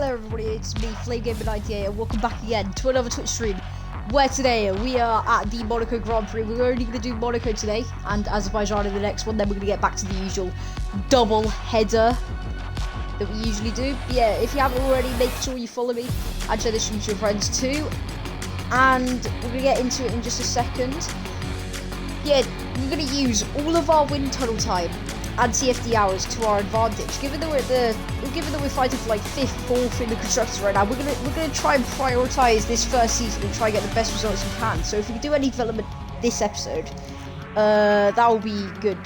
Hello everybody, it's me, FlameGamer98, and welcome back again to another Twitch stream, where today we are at the Monaco Grand Prix. We're only going to do Monaco today, and Azerbaijan in the next one, then we're going to get back to the usual double header that we usually do. But yeah, if you haven't already, make sure you follow me, and share this with your friends too, and we're going to get into it in just a second. Yeah, we're going to use all of our wind tunnel time and CFD hours to our advantage. Given that we're fighting for like 5th, 4th in the constructors right now, we're gonna try and prioritize this first season and try and get the best results we can. So if we can do any development this episode, that will be good.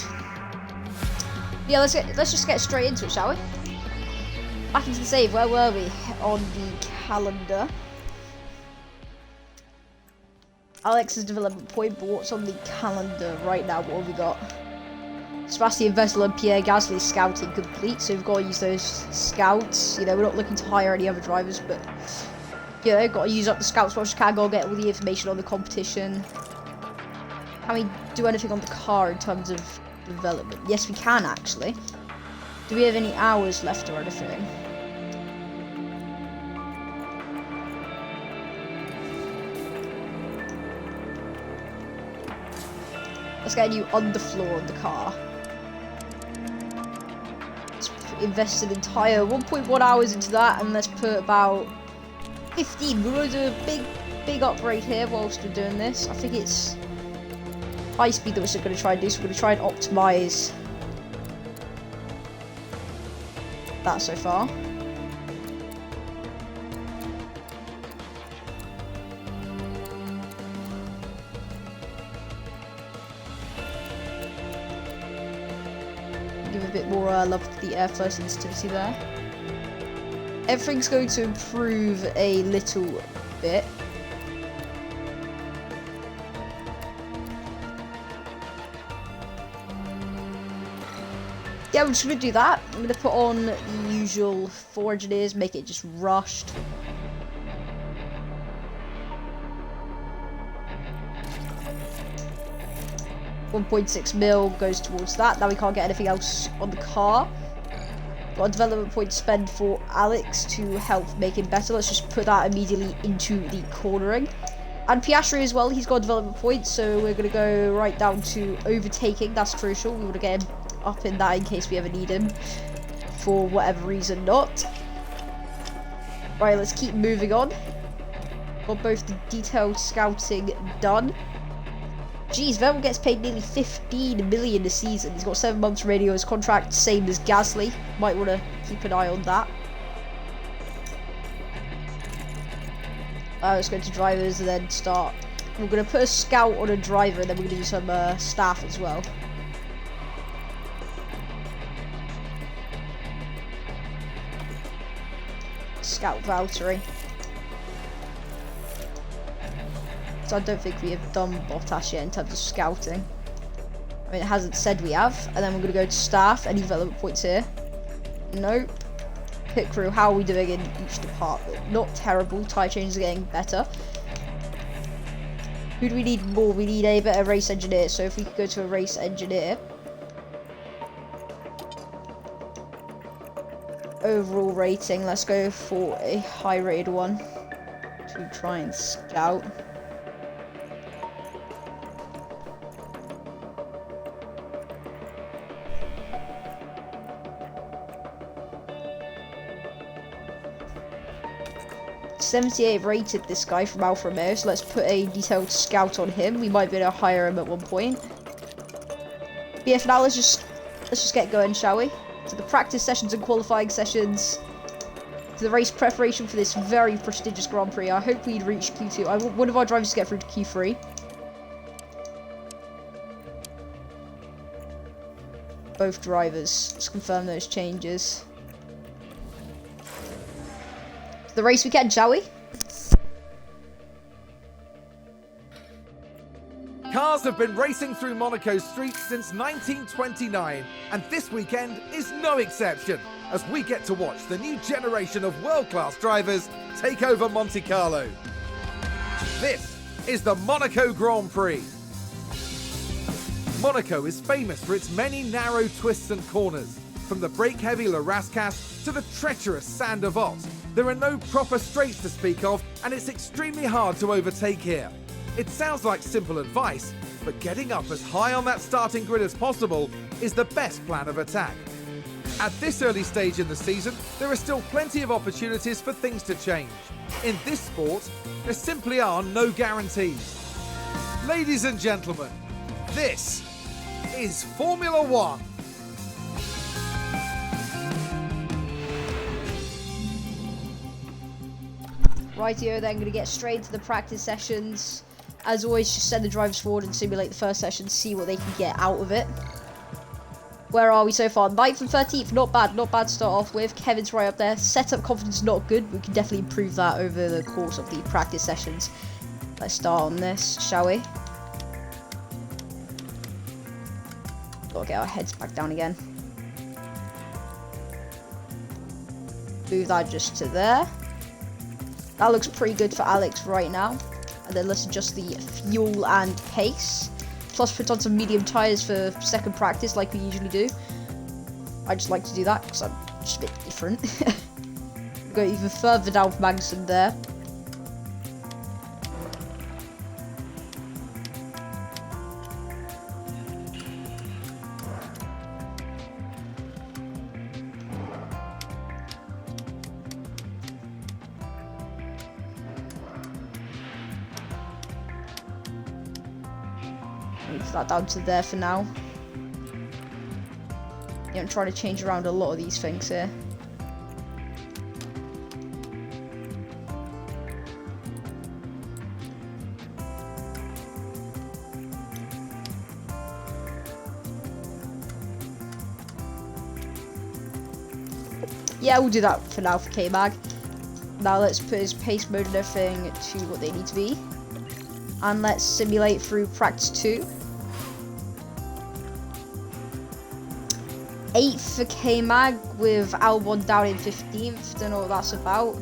Yeah, let's just get straight into it, shall we? Back into the save. Where were we on the calendar? Alex's development point, but what's on the calendar right now? What have we got? Sebastian Vettel and Pierre Gasly's scouting complete, so we've got to use those scouts. You know, we're not looking to hire any other drivers, but you know, got to use up the scouts as much as can. Go get all the information on the competition. Can we do anything on the car in terms of development? Yes, we can actually. Do we have any hours left or anything? Let's get a new underfloor on the car. Let's invest an entire 1.1 hours into that, and let's put about 15. We're going to do a big upgrade here whilst we're doing this. I think it's high speed that we're going to try and do, so we're going to try and optimize that so far. Give a bit more love to the airflow sensitivity there. Everything's going to improve a little bit. Yeah, we're just going to do that. I'm going to put on the usual 4 engineers, make it just rushed. $1.6 mil goes towards that. Now we can't get anything else on the car. Got a development point to spend for Alex to help make him better. Let's just put that immediately into the cornering. And Piastri as well, he's got a development point, so we're going to go right down to overtaking. That's crucial. We want to get him up in that in case we ever need him for whatever reason not. Right, let's keep moving on. Got both the detailed scouting done. Jeez, Vettel gets paid nearly 15 million this season. He's got 7 months remaining on his contract, same as Gasly. Might want to keep an eye on that. Let's go to drivers and then start. We're going to put a scout on a driver, and then we're going to do some staff as well. Scout Valtteri. So I don't think we have done Bottas yet in terms of scouting. I mean, it hasn't said we have. And then we're going to go to staff. Any development points here? Nope. Pit crew, how are we doing in each department? Not terrible. Tyre changes are getting better. Who do we need more? We need a better race engineer. So if we could go to a race engineer. Overall rating, let's go for a high rated one to try and scout. .78 rated this guy from Alfa Romeo, so let's put a detailed scout on him. We might be able to hire him at one point. But yeah, for now, let's just get going, shall we? To the practice sessions and qualifying sessions, to the race preparation for this very prestigious Grand Prix. I hope we'd reach Q2. I want one of our drivers to get through to Q3. Both drivers. Let's confirm those changes. To the race weekend, shall we? Cars have been racing through Monaco streets since 1929, and this weekend is no exception, as we get to watch the new generation of world-class drivers take over Monte Carlo. This is the Monaco Grand Prix. Monaco is famous for its many narrow twists and corners, from the brake-heavy La Rascasse to the treacherous Sand of Ott. There are no proper straights to speak of, and it's extremely hard to overtake here. It sounds like simple advice, but getting up as high on that starting grid as possible is the best plan of attack. At this early stage in the season, there are still plenty of opportunities for things to change. In this sport, there simply are no guarantees. Ladies and gentlemen, this is Formula One. Rightio, then going to get straight into the practice sessions. As always, just send the drivers forward and simulate the first session, see what they can get out of it. Where are we so far? 9th and 13th, not bad to start off with. Kevin's right up there. Setup confidence not good. We can definitely improve that over the course of the practice sessions. Let's start on this, shall we? Gotta get our heads back down again. Move that just to there. That looks pretty good for Alex right now. And then let's adjust the fuel and pace. Plus put on some medium tyres for second practice like we usually do. I just like to do that because I'm just a bit different. Go even further down for Magnussen there. Move that down to there for now. Yeah, I'm trying to change around a lot of these things here. Yeah, we'll do that for now for K-Mag. Now let's put his pace mode and everything to what they need to be. And let's simulate through practice 2. 8th for K-Mag with Albon down in 15th. Don't know what that's about.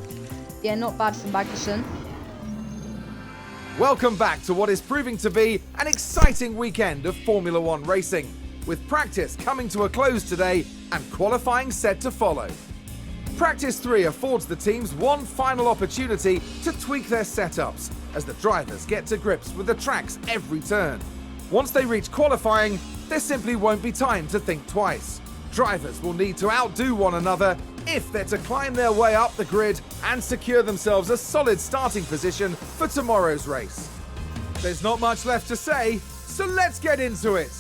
Yeah, not bad for Magnussen. Welcome back to what is proving to be an exciting weekend of Formula One racing, with practice coming to a close today and qualifying set to follow. Practice 3 affords the teams one final opportunity to tweak their setups as the drivers get to grips with the tracks every turn. Once they reach qualifying, there simply won't be time to think twice. Drivers will need to outdo one another if they're to climb their way up the grid and secure themselves a solid starting position for tomorrow's race. There's not much left to say, so let's get into it.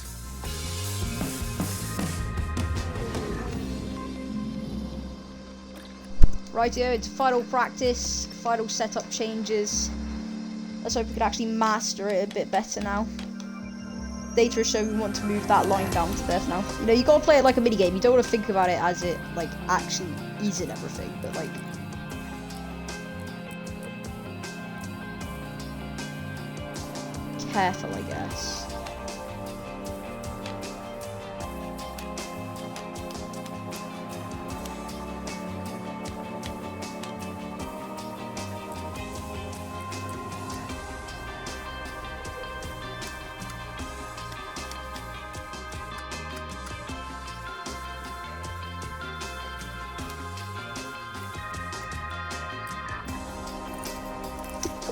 Rightio, it's final practice, final setup changes. Let's hope we can actually master it a bit better now. Data is showing we want to move that line down to there now. You know, you gotta play it like a mini game. You don't want to think about it as it like actually is in everything, but like careful, I guess.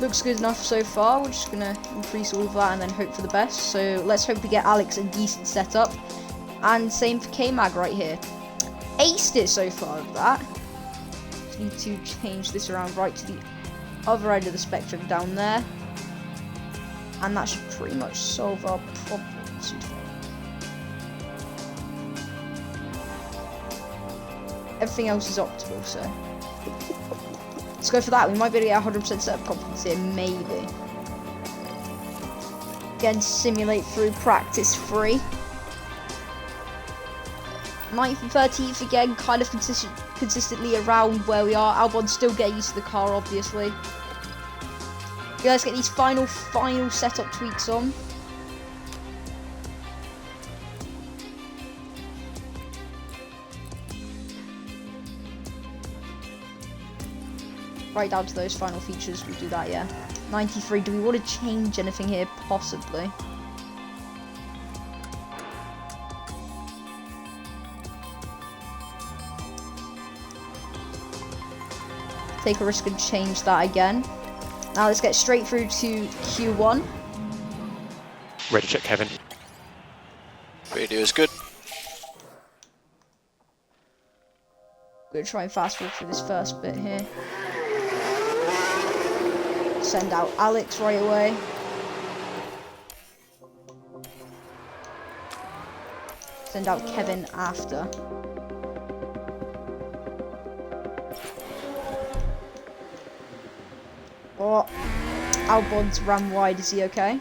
Looks good enough so far. We're just gonna increase all of that and then hope for the best. So let's hope we get Alex a decent setup. And same for K-Mag right here. Aced it so far with that. Just need to change this around right to the other end of the spectrum down there. And that should pretty much solve our problems. Everything else is optimal, so let's go for that. We might be able to get 100% setup confidence here, maybe. Again, simulate through practice 3. 9th and 13th again, kind of consistently around where we are. Albon's still getting used to the car, obviously. Yeah, let's get these final setup tweaks on. Right down to those final features, we'll do that, yeah. 93, do we want to change anything here? Possibly. take a risk and change that again. Now let's get straight through to Q1. Ready to check, Kevin. Radio is good. I'm going to try and fast forward through this first bit here. Send out Alex right away. Send out Kevin after. Oh, Albon's ran wide. Is he okay?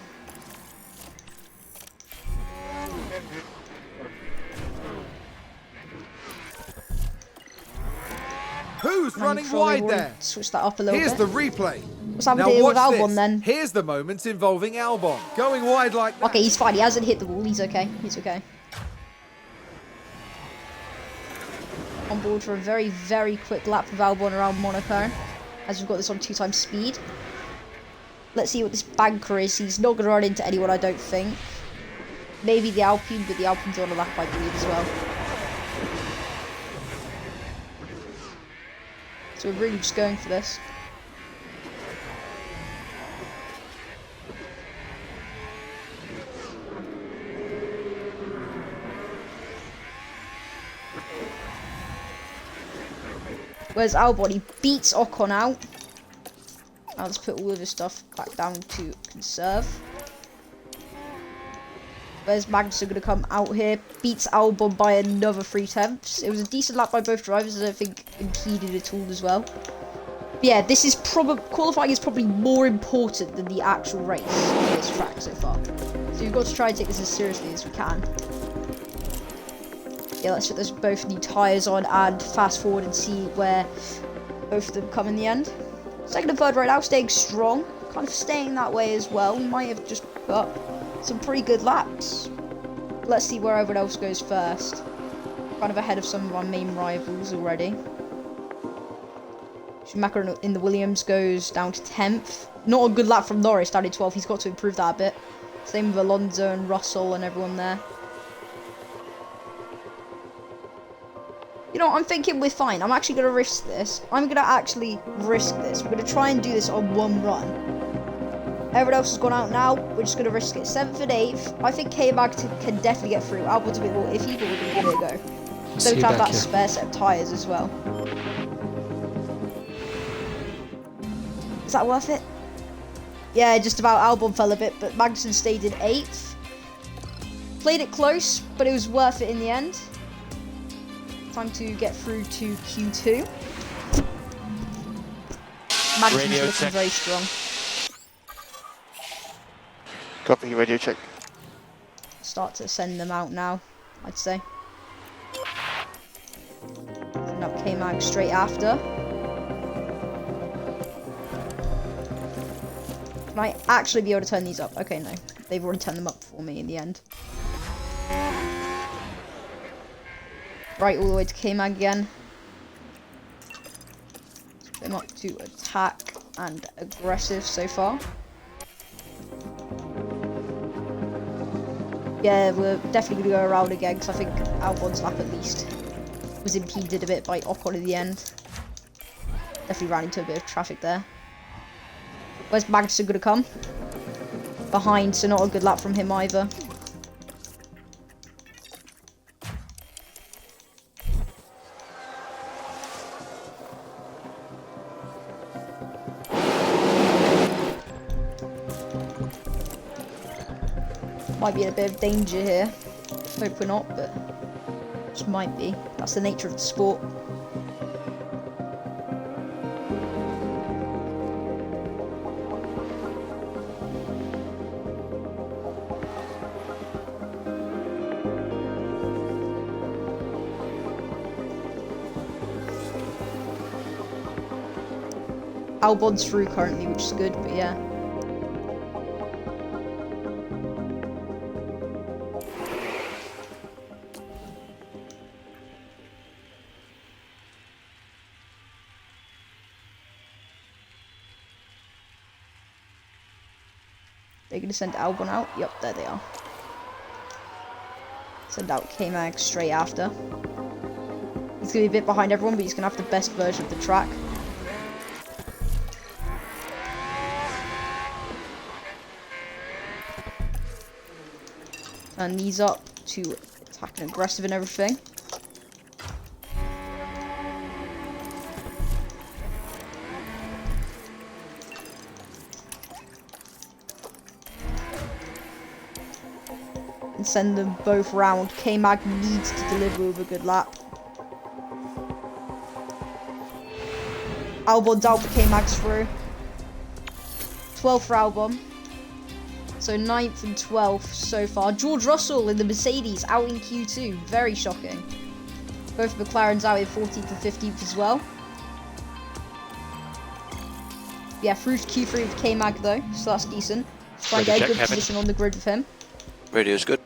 Who's running wide there? Switch that up a little Here's bit. the replay. What's happened Now here with watch Albon this. then? Here's the moment involving Albon. Going wide like that. Okay, he's fine. He hasn't hit the wall. He's okay. He's okay. On board for a very, very quick lap with Albon around Monaco, as we've got this on 2x speed. Let's see what this banker is. He's not going to run into anyone, I don't think. Maybe the Alpine, but the Alpine's on a lap, I believe, as well. So we're really just going for this. Where's Albon? He beats Ocon out. Now let's put all of his stuff back down to conserve. Where's Magnussen going to come out here? Beats Albon by another 3/10. It was a decent lap by both drivers. I don't think impeded at all as well. But yeah, this is qualifying is probably more important than the actual race on this track so far. So we've got to try and take this as seriously as we can. Yeah, let's put those both new tyres on and fast forward and see where both of them come in the end. Second and third right now, staying strong. Kind of staying that way as well. We might have just put up some pretty good laps. Let's see where everyone else goes first. Kind of ahead of some of our main rivals already. Schumacher in the Williams goes down to 10th. Not a good lap from Norris, down to 12th. He's got to improve that a bit. Same with Alonso and Russell and everyone there. You know, I'm thinking we're fine. I'm actually going to risk this. I'm going to actually risk this. We're going to try and do this on one run. Everyone else has gone out now. We're just going to risk it. 7th and 8th. I think K-Mag can definitely get through. Albon's a bit more iffy, but we're going to give it a go. So we can have that spare set of tyres as well. Is that worth it? Yeah, just about. Albon fell a bit, but Magnussen stayed in 8th. Played it close, but it was worth it in the end. Time to get through to Q2. Magnussen's looking very strong. Copy, radio check. Start to send them out now, I'd say. And up K-Mag straight after. Can I actually be able to turn these up? Okay, no. They've already turned them up for me in the end. Right, all the way to K-Mag again. Put them up to attack and aggressive so far. Yeah, we're definitely going to go around again because I think Albon's lap at least was impeded a bit by Ocon at the end. Definitely ran into a bit of traffic there. Where's Magnussen going to come? Behind, so not a good lap from him either. Might be in a bit of danger here. Hope we're not, but just might be. That's the nature of the sport. Albon's through currently, which is good, but yeah. They're going to send Albon out. Yep, there they are. Send out K-Mag straight after. He's going to be a bit behind everyone, but he's going to have the best version of the track. And these up to attack and aggressive and everything. And send them both round. K-Mag needs to deliver with a good lap. Albon's out, but K-Mag's through. 12th for Albon. So 9th and 12th so far. George Russell in the Mercedes out in Q2. Very shocking. Both McLarens out in 14th and 15th as well. Yeah, through to Q3 with K-Mag though, so that's decent. Try and get a good position on the grid with him. Radio's good.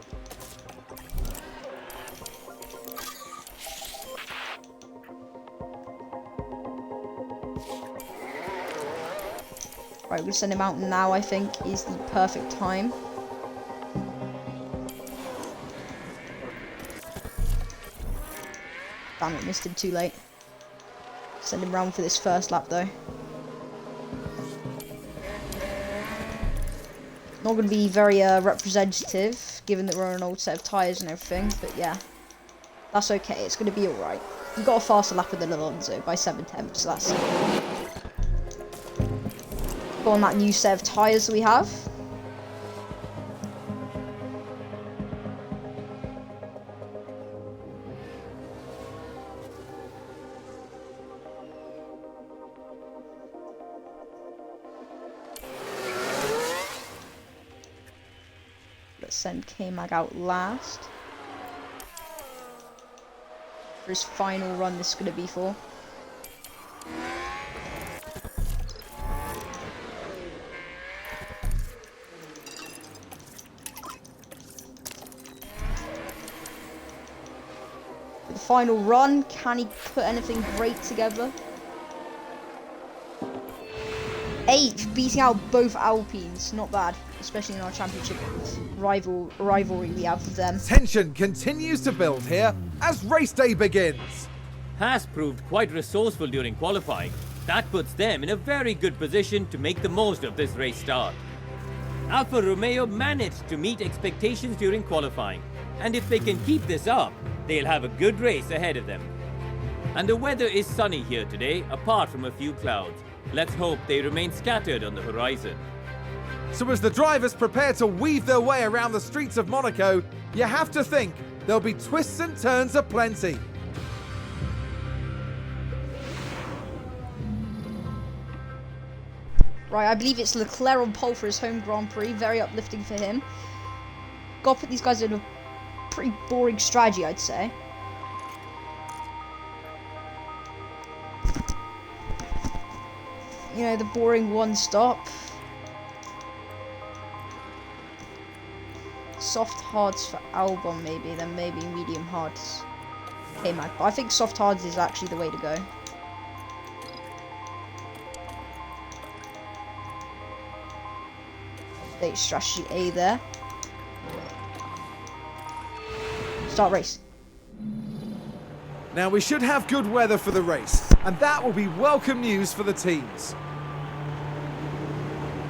Right, we're going to send him out now, I think, is the perfect time. Damn it, missed him too late. Send him round for this first lap, though. Not going to be very representative, given that we're on an old set of tyres and everything, but yeah. That's okay, it's going to be alright. You got a faster lap than Alonso by 7/10, so that's on that new set of tyres that we have. Let's send K-Mag out last. For his final run this is going to be for. The final run, can he put anything great together? 8th, beating out both Alpines, not bad, especially in our championship rivalry we have with them. Tension continues to build here as race day begins. Haas proved quite resourceful during qualifying. That puts them in a very good position to make the most of this race start. Alfa Romeo managed to meet expectations during qualifying, and if they can keep this up, they'll have a good race ahead of them. And the weather is sunny here today, apart from a few clouds. Let's hope they remain scattered on the horizon. So as the drivers prepare to weave their way around the streets of Monaco, you have to think there'll be twists and turns aplenty. Right, I believe it's Leclerc on pole for his home Grand Prix. Very uplifting for him. Got to put these guys in a pretty boring strategy, I'd say. You know, the boring one stop. Soft hards for Albon maybe, then maybe medium hards. K-Mag. But I think soft hards is actually the way to go. Update strategy A there. Start race. Now we should have good weather for the race, and that will be welcome news for the teams.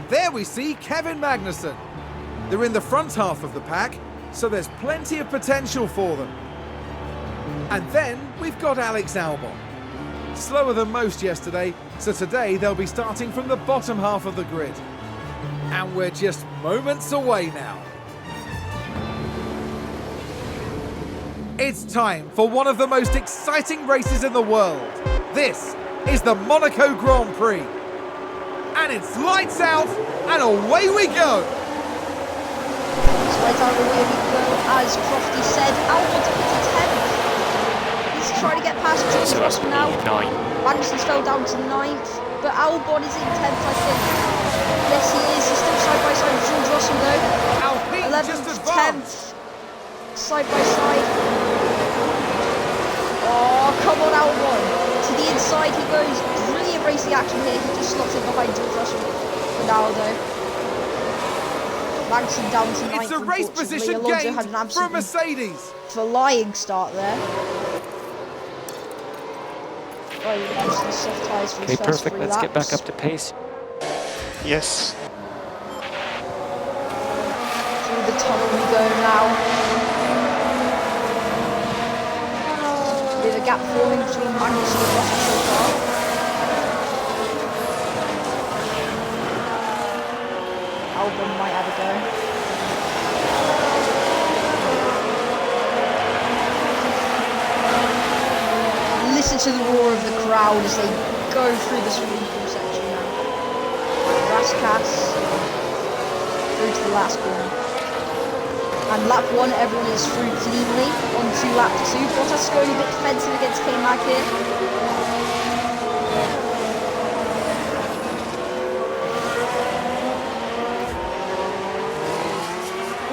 There we see Kevin Magnussen. They're in the front half of the pack, so there's plenty of potential for them. And then we've got Alex Albon. Slower than most yesterday, so today they'll be starting from the bottom half of the grid. And we're just moments away now. It's time for one of the most exciting races in the world. This is the Monaco Grand Prix. And it's lights out and away we go. It's lights out and away we go. As Crofty said, Albon's up to 10th. He's trying to get past George Russell now. 9. Magnussen's fell down to 9th. But Albon is in 10th, I think. Yes, he is. He's still side by side with George Russell though. Alpine 11th, just advanced. 10th. Side by side. Oh, come on, Albon. To the inside he goes. Brilliant racing action here. He just slots in behind George Russell. Ronaldo. Magnussen down to 9th. It's a race position Alonso gained had an for a Mercedes. flying start there. Right, we're going to see soft tyres for his Okay, first perfect. 3 Let's get laps. back up to pace. Yes. Through the tunnel we go now. of gap forming between Magnussen and Russell so far. Albon might have a go. Listen to the roar of the crowd as they go through the swimming pool section now. Raskas through to the last corner. And lap 1, everyone is through cleanly. On to lap 2. Bottas going a bit defensive against K-Mag here.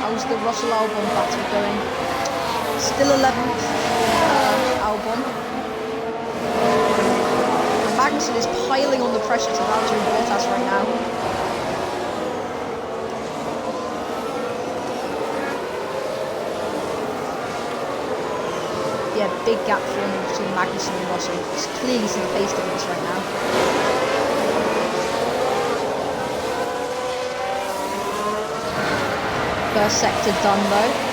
How's the Russell Albon battle going? Still 11th Albon. Magnussen is piling on the pressure to Valtteri Bottas right now. Yeah, big gap forming between Magnussen and Russell. You can clearly see the pace difference right now. First sector done though.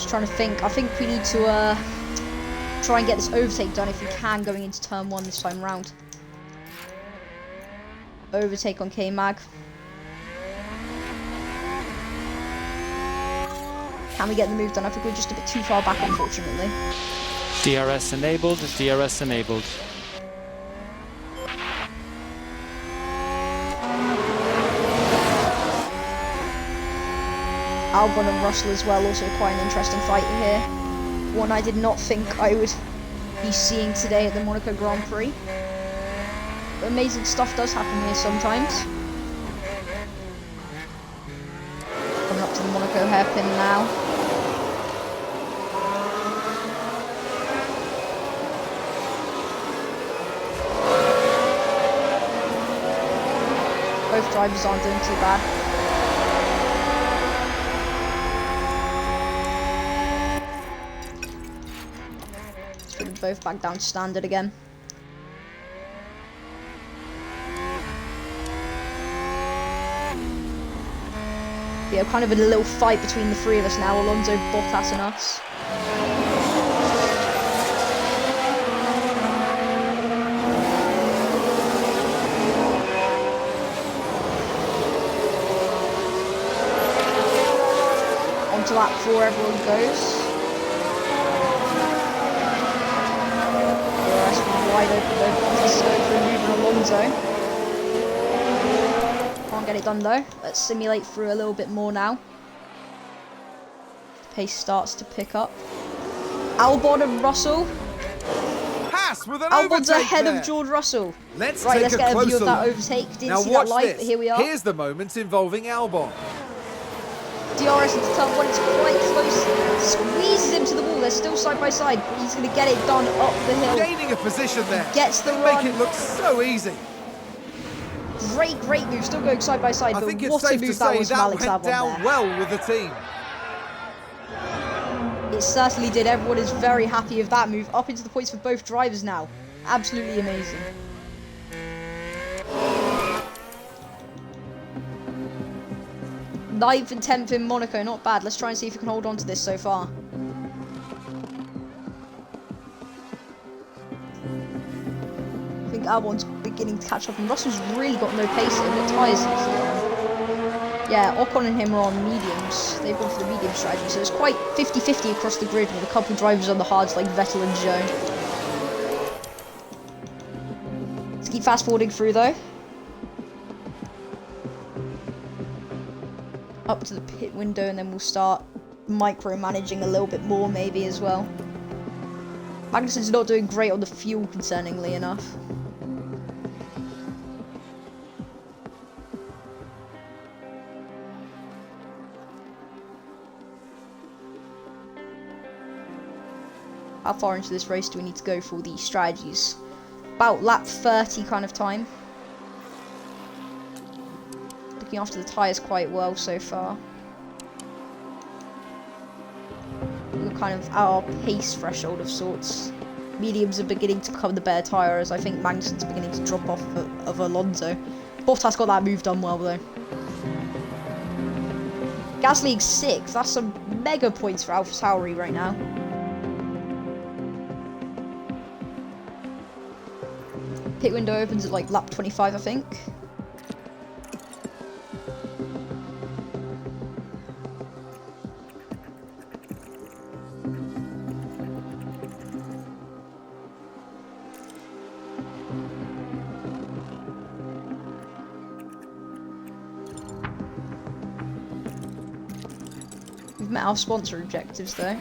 Trying to think. I think we need to try and get this overtake done if we can going into turn 1 this time round. Overtake on K-Mag. Can we get the move done? I think we're just a bit too far back, unfortunately. DRS enabled, DRS enabled. Albon and Russell as well, also quite an interesting fight here. One I did not think I would be seeing today at the Monaco Grand Prix. But amazing stuff does happen here sometimes. Coming up to the Monaco hairpin now. Both drivers aren't doing too bad. Both back down to standard again. Yeah, kind of a little fight between the three of us now, Alonso, Bottas and us. On to lap 4, everyone goes. Wide open though, Bottas going for a move on Alonso. Can't get it done though. Let's simulate through a little bit more now. The pace starts to pick up. Albon and Russell. Haas with an Albon's overtake ahead there. of George Russell. Let's Right, take let's a get a view closer of that look. overtake. Didn't Now see watch that live, this. but here we are. Here's the moment involving Albon. DRS into turn 1, it's quite close. Squeezes him to the wall, they're still side by side, but he's going to get it done up the hill. Gaining a position there. Gets the They run. make it look so easy. Great move, still going side by side, I but think it's what a safe to move that say was that from Alex went Albon down there. well with the team. It certainly did. Everyone is very happy with that move. Up into the points for both drivers now. Absolutely amazing. Ninth and 10th in Monaco, not bad. Let's try and see if we can hold on to this so far. I think Albon's beginning to catch up, and Russell's really got no pace in the tyres. Yeah, Ocon and him are on mediums. They've gone for the medium strategy, so it's quite 50-50 across the grid with a couple drivers on the hards like Vettel and Zhou. Let's keep fast forwarding through though. Up to the pit window, and then we'll start micromanaging a little bit more maybe as well. Magnussen's not doing great on the fuel, concerningly enough. How far into this race do we need to go for these strategies? About lap 30 kind of time. Looking after the tyres quite well so far. kind of our pace threshold of sorts. Mediums are beginning to become the better tyres. I think Magnussen's beginning to drop off of Alonso. Bottas got that move done well though. Gasly 6th. That's some mega points for AlphaTauri right now. Pit window opens at like lap 25, I think. We've met our sponsor objectives though.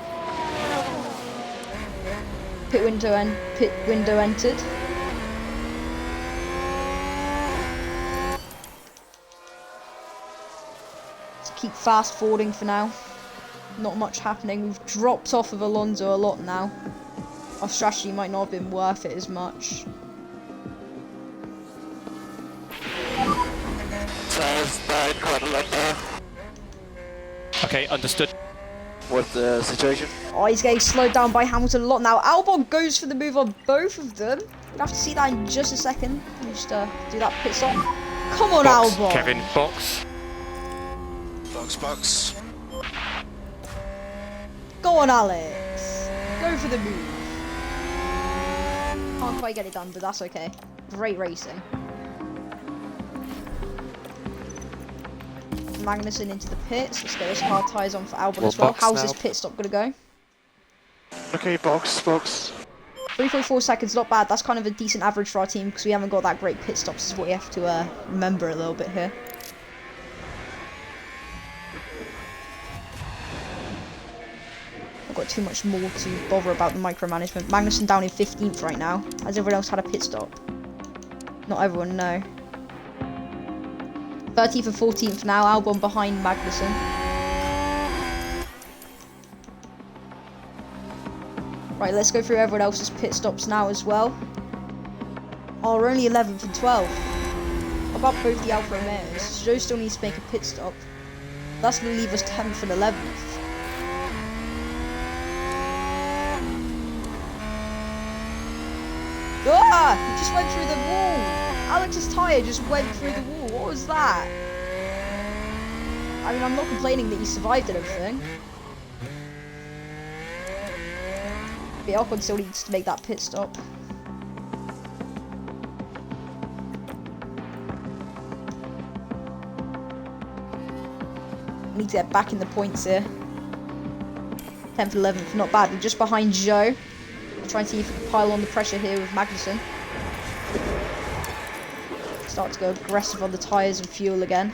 Pit window entered. Keep fast forwarding for now. Not much happening. We've dropped off of Alonso a lot now. Our strategy might not have been worth it as much. Okay, understood. What's the situation? Oh, he's getting slowed down by Hamilton a lot now. Albon goes for the move on both of them. We'll have to see that in just a second. Just do that pit stop. Come on, Box, Albon. Kevin, box. Box. Go on, Alex. Go for the move. Can't quite get it done, but that's okay. Great racing. Magnussen into the pits. Let's get those hard tyres on for Albon as well. How's this pit stop going to go? Okay, box. 3.4 seconds, not bad. That's kind of a decent average for our team because we haven't got that great pit stops, is what you have to remember a little bit here. I've got too much more to bother about the micromanagement. Magnussen down in 15th right now. Has everyone else had a pit stop? Not everyone, no. 13th and 14th now, Albon behind Magnussen. Right, let's go through everyone else's pit stops now as well. Oh, we're only 11th and 12th. How about both the Alfa Romeos? Joe still needs to make a pit stop. That's going to leave us 10th and 11th. Ah! He just went through the wall! Alex's tyre just went through the wall. What was that? I mean, I'm not complaining that he survived and everything. But Ocon still needs to make that pit stop. Need to get back in the points here. 10th, 11th, not bad. We're just behind Joe. Trying to see if we can pile on the pressure here with Magnussen. Start to go aggressive on the tyres and fuel again.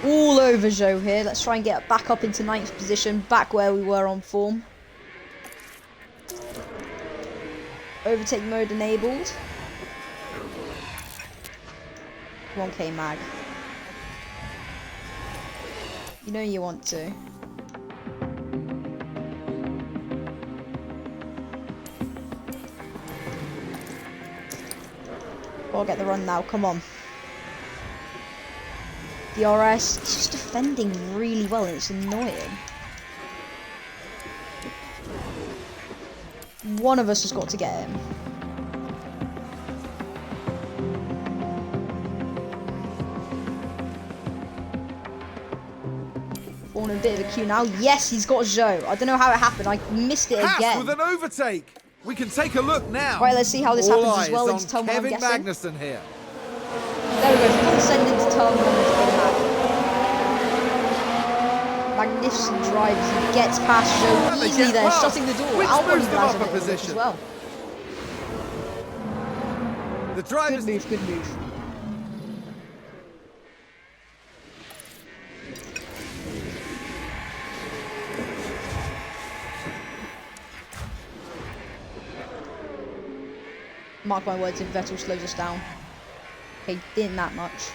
All over Joe here. Let's try and get back up into 9th position, back where we were on form. Overtake mode enabled. Come on, K-Mag. You know you want to. I'll get the run now, come on. DRS, it's just defending really well and it's annoying. One of us has got to get him. On a bit of a queue now. Yes, he's got Joe. I don't know how it happened. I missed it Haas again. with an overtake. We can take a look now. Right, let's see how this happens as well. All Into eyes turn on 1, I'm Kevin guessing. Magnussen here. There we go. Full send into turn 1 with K-Mag. Magnificent drives. He gets past Joe And they easily get there, past, shutting the door. which Albon moves even them has up a a bit of luck position. as well. The drivers. Good move. Mark my words, if Vettel slows us down. Okay, didn't that much.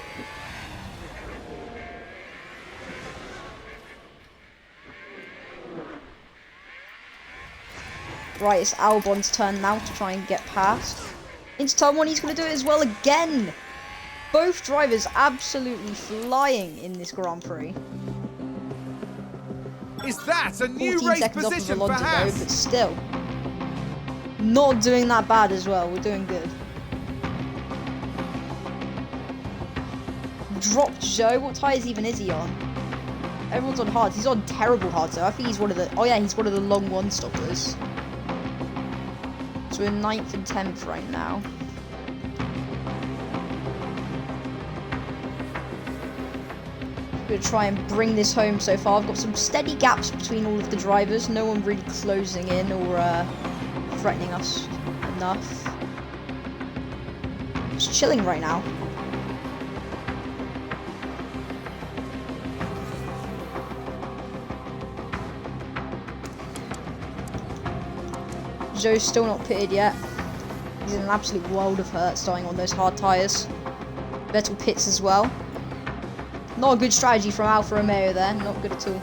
Right, it's Albon's turn now to try and get past. Into turn 1, he's going to do it as well again. Both drivers absolutely flying in this Grand Prix. Is that a new 14 race seconds off of position for Alonso, Haas? but still. Not doing that bad as well. We're doing good. Dropped Joe. What tyres even is he on? Everyone's on hards. He's on terrible hards though. I think he's one of the... Oh yeah, he's one of the long one stoppers. So we're 9th and 10th right now. I'm going to try and bring this home so far. I've got some steady gaps between all of the drivers. No one really closing in or threatening us enough. Just chilling right now. Joe's still not pitted yet. He's in an absolute world of hurt starting on those hard tyres. Vettel pits as well. Not a good strategy from Alfa Romeo there, not good at all.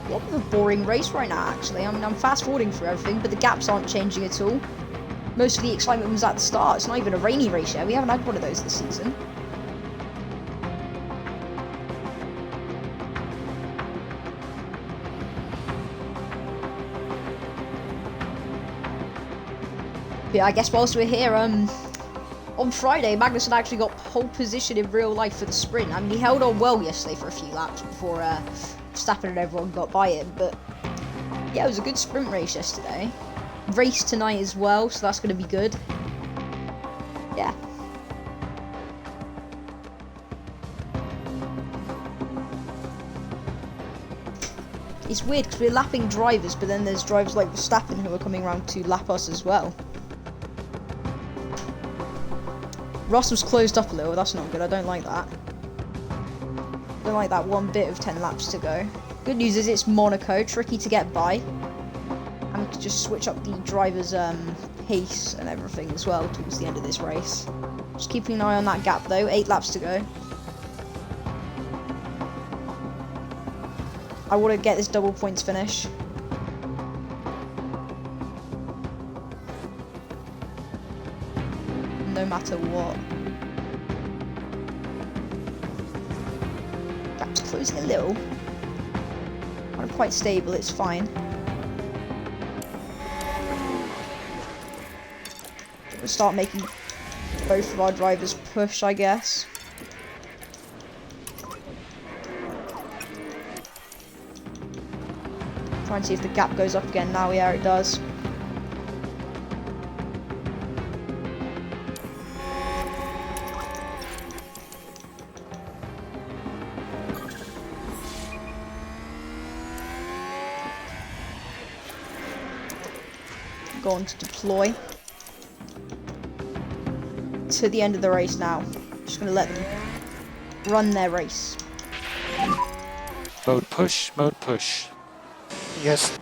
What a boring race right now actually. I mean, I'm fast forwarding through everything, but the gaps aren't changing at all. Most of the excitement was at the start. It's not even a rainy race yet. We haven't had one of those this season. Yeah, I guess whilst we're here, on Friday, Magnussen actually got pole position in real life for the sprint. I mean, he held on well yesterday for a few laps before Verstappen and everyone got by him, but yeah, it was a good sprint race yesterday. Race tonight as well, so that's going to be good. Yeah. It's weird because we're lapping drivers, but then there's drivers like Verstappen who are coming around to lap us as well. Russell's closed up a little, that's not good, I don't like that. Don't like that one bit of 10 laps to go. Good news is it's Monaco, tricky to get by. And we can just switch up the driver's pace and everything as well towards the end of this race. Just keeping an eye on that gap though, 8 laps to go. I want to get this double points finish. No matter what. Gap's closing a little. I'm quite stable, it's fine. We'll start making both of our drivers push, I guess. Try and see if the gap goes up again now. Yeah, it does. Go on to deploy to the end of the race now. Just gonna let them run their race. Mode push, mode push. Yes.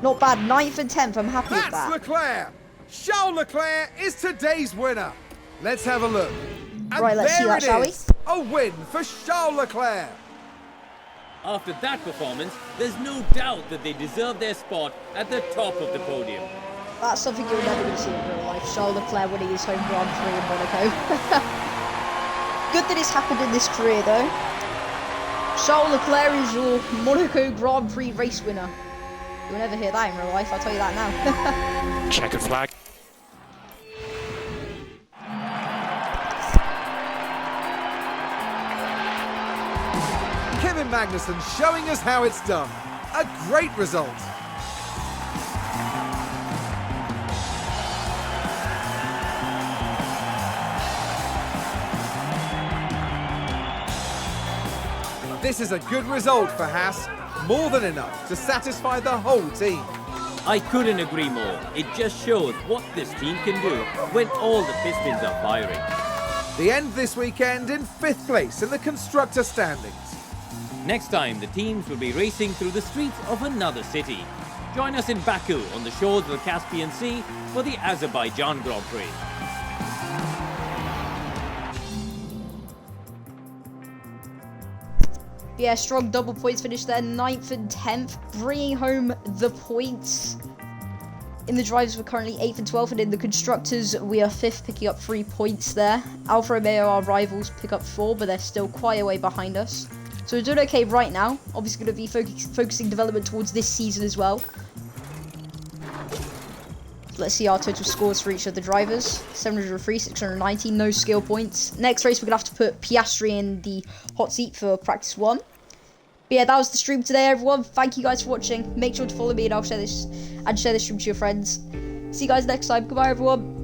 Not bad, 9th and 10th, I'm happy with That's that. Leclerc! Charles Leclerc is today's winner. Let's have a look. And Right, let's see there that, it shall we? is. A win for Charles Leclerc. After that performance, there's no doubt that they deserve their spot at the top of the podium. That's something you're never going to see in real life. Charles Leclerc winning his home Grand Prix in Monaco. Good that it's happened in this career though. Charles Leclerc is your Monaco Grand Prix race winner. You'll never hear that in real life, I'll tell you that now. Checkered flag. Kevin Magnussen showing us how it's done. A great result. This is a good result for Haas, more than enough to satisfy the whole team. I couldn't agree more. It just shows what this team can do when all the pistons are firing. The end this weekend in 5th place in the constructor standings. Next time, the teams will be racing through the streets of another city. Join us in Baku on the shores of the Caspian Sea for the Azerbaijan Grand Prix. Yeah, strong double points finish there, 9th and 10th, bringing home the points. In the drivers, we're currently 8th and 12th, and in the constructors, we are 5th, picking up 3 points there. Alfa Romeo, our rivals, pick up 4, but they're still quite a way behind us. So we're doing okay right now. Obviously going to be focusing development towards this season as well. Let's see our total scores for each of the drivers. 703, 619, no skill points. Next race, we're going to have to put Piastri in the hot seat for practice 1. But yeah, that was the stream today, everyone. Thank you guys for watching. Make sure to follow me and I'll share this stream to your friends. See you guys next time. Goodbye, everyone.